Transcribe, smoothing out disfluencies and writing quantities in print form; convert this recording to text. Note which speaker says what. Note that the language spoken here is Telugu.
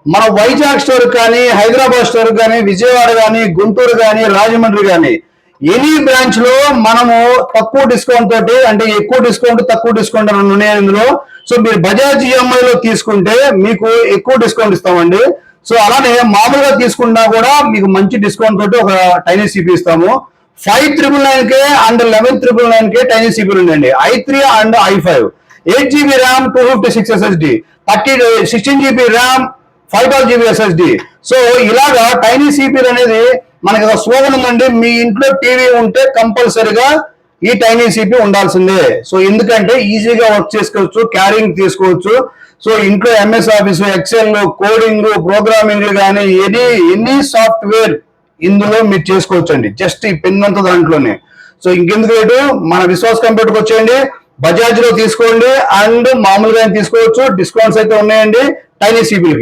Speaker 1: మన వైజాగ్ స్టోర్ కానీ, హైదరాబాద్ స్టోర్ కానీ, విజయవాడ కానీ, గుంటూరు కానీ, రాజమండ్రి కానీ ఎనీ బ్రాంచ్ లో మనము తక్కువ డిస్కౌంట్ తోటి, అంటే ఎక్కువ డిస్కౌంట్ తక్కువ డిస్కౌంట్ అని ఉన్నాయి ఇందులో. సో మీరు బజాజ్ ఈఎంఐ లో తీసుకుంటే మీకు ఎక్కువ డిస్కౌంట్ ఇస్తామండి. సో అలానే మామూలుగా తీసుకున్నా కూడా మీకు మంచి డిస్కౌంట్ తోటి ఒక టైనీ సిపి ఇస్తాము. 5,999 కే అండ్ 11,999 కే టైనీ సిపిలు ఉండండి. i3 and i5, 8 GB RAM, 256 SSD, 16 GB RAM, 512 GB SSD. So ఇలాగా టైనీ సిపిలు అనేది మనకి ఒక స్లోగన్ ఉందండి. మీ ఇంట్లో టీవీ ఉంటే కంపల్సరిగా ఈ టైనీ సిపి ఉండాల్సిందే. సో ఎందుకంటే ఈజీగా వర్క్ చేసుకోవచ్చు, క్యారింగ్ తీసుకోవచ్చు. సో ఇంట్లో MS office, Excel, coding, programming కానీ ఎనీ సాఫ్ట్వేర్ ఇందులో మీరు చేసుకోవచ్చండి, జస్ట్ ఈ పెన్ అంతా దాంట్లోనే. సో ఇంకెందుకు రేటు, మన విశ్వాస్ కంప్యూటర్కి వచ్చేయండి, బజాజ్ లో తీసుకోండి అండ్ మామూలుగా తీసుకోవచ్చు. డిస్కౌంట్స్ అయితే ఉన్నాయండి టైనీ సిపిలకి.